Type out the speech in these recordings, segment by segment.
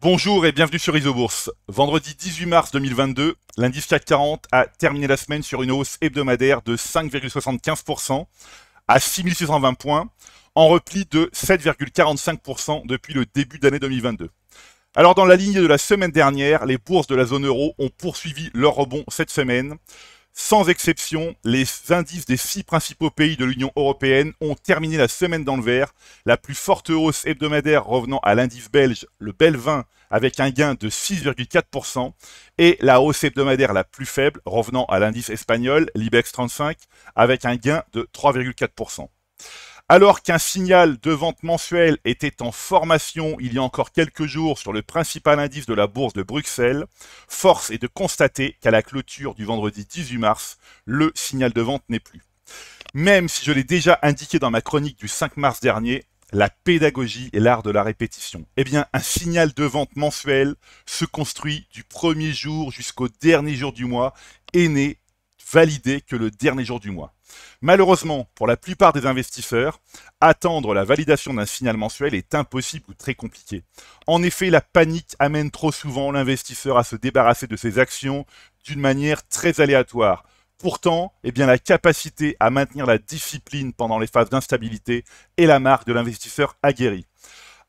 Bonjour et bienvenue sur Isobourse. Vendredi 18 mars 2022, l'indice CAC 40 a terminé la semaine sur une hausse hebdomadaire de 5,75% à 6620 points, en repli de 7,45% depuis le début d'année 2022. Alors dans la ligne de la semaine dernière, les bourses de la zone euro ont poursuivi leur rebond cette semaine. Sans exception, les indices des 6 principaux pays de l'Union européenne ont terminé la semaine dans le vert, la plus forte hausse hebdomadaire revenant à l'indice belge, le BEL 20, avec un gain de 6,4%, et la hausse hebdomadaire la plus faible revenant à l'indice espagnol, l'IBEX 35, avec un gain de 3,4%. Alors qu'un signal de vente mensuel était en formation il y a encore quelques jours sur le principal indice de la bourse de Bruxelles, force est de constater qu'à la clôture du vendredi 18 mars, le signal de vente n'est plus. Même si je l'ai déjà indiqué dans ma chronique du 5 mars dernier, la pédagogie est l'art de la répétition. Eh bien, un signal de vente mensuel se construit du premier jour jusqu'au dernier jour du mois et n'est validé que le dernier jour du mois. Malheureusement, pour la plupart des investisseurs, attendre la validation d'un signal mensuel est impossible ou très compliqué. En effet, la panique amène trop souvent l'investisseur à se débarrasser de ses actions d'une manière très aléatoire. Pourtant, la capacité à maintenir la discipline pendant les phases d'instabilité est la marque de l'investisseur aguerri.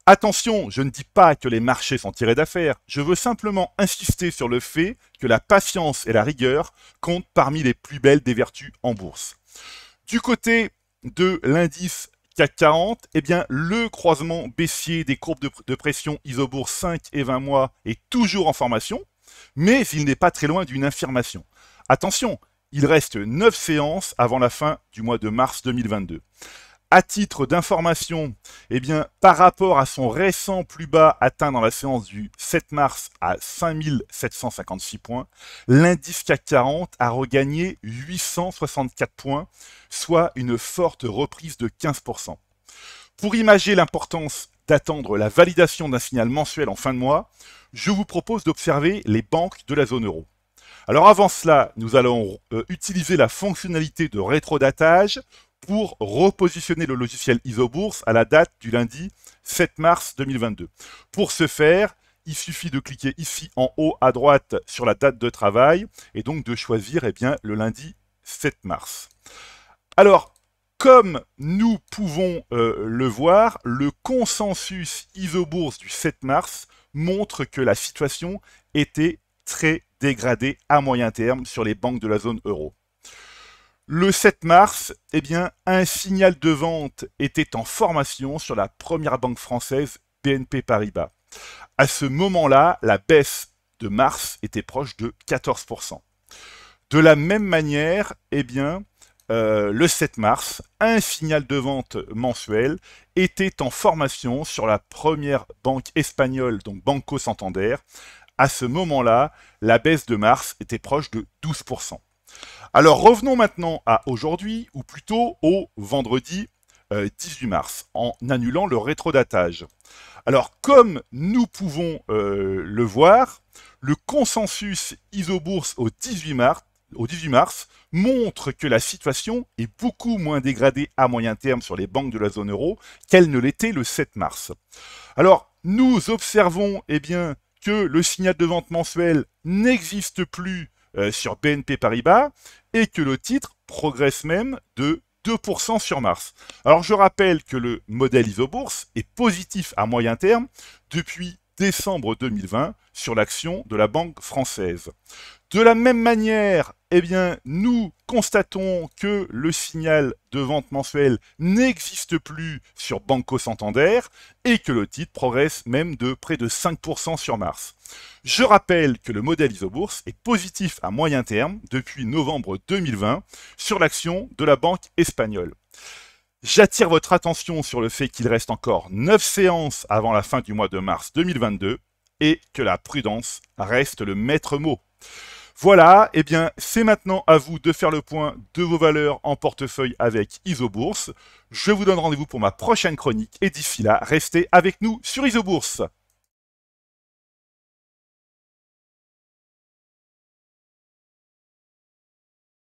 Attention, je ne dis pas que les marchés sont tirés d'affaire, je veux simplement insister sur le fait que la patience et la rigueur comptent parmi les plus belles des vertus en bourse. Du côté de l'indice CAC 40, le croisement baissier des courbes de pression Isobourse 5 et 20 mois est toujours en formation, mais il n'est pas très loin d'une infirmation. Attention, il reste 9 séances avant la fin du mois de mars 2022. À titre d'information, par rapport à son récent plus bas atteint dans la séance du 7 mars à 5756 points, l'indice CAC 40 a regagné 864 points, soit une forte reprise de 15%. Pour imager l'importance d'attendre la validation d'un signal mensuel en fin de mois, je vous propose d'observer les banques de la zone euro. Alors avant cela, nous allons utiliser la fonctionnalité de rétrodatage pour repositionner le logiciel Isobourse à la date du lundi 7 mars 2022. Pour ce faire, il suffit de cliquer ici en haut à droite sur la date de travail et donc de choisir le lundi 7 mars. Alors, comme nous pouvons le voir, le consensus Isobourse du 7 mars montre que la situation était très dégradée à moyen terme sur les banques de la zone euro. Le 7 mars, un signal de vente était en formation sur la première banque française, BNP Paribas. À ce moment-là, la baisse de mars était proche de 14%. De la même manière, le 7 mars, un signal de vente mensuel était en formation sur la première banque espagnole, donc Banco Santander. À ce moment-là, la baisse de mars était proche de 12%. Alors revenons maintenant à aujourd'hui, ou plutôt au vendredi 18 mars, en annulant le rétrodatage. Alors comme nous pouvons le voir, le consensus Isobourse au 18 mars montre que la situation est beaucoup moins dégradée à moyen terme sur les banques de la zone euro qu'elle ne l'était le 7 mars. Alors nous observons que le signal de vente mensuel n'existe plus sur BNP Paribas et que le titre progresse même de 2% sur mars. Alors je rappelle que le modèle Isobourse est positif à moyen terme depuis décembre 2020 sur l'action de la banque française. De la même manière, nous constatons que le signal de vente mensuel n'existe plus sur Banco Santander et que le titre progresse même de près de 5% sur mars. Je rappelle que le modèle Isobourse est positif à moyen terme depuis novembre 2020 sur l'action de la banque espagnole. J'attire votre attention sur le fait qu'il reste encore 9 séances avant la fin du mois de mars 2022 et que la prudence reste le maître mot. Voilà, c'est maintenant à vous de faire le point de vos valeurs en portefeuille avec Isobourse. Je vous donne rendez-vous pour ma prochaine chronique et d'ici là, restez avec nous sur Isobourse.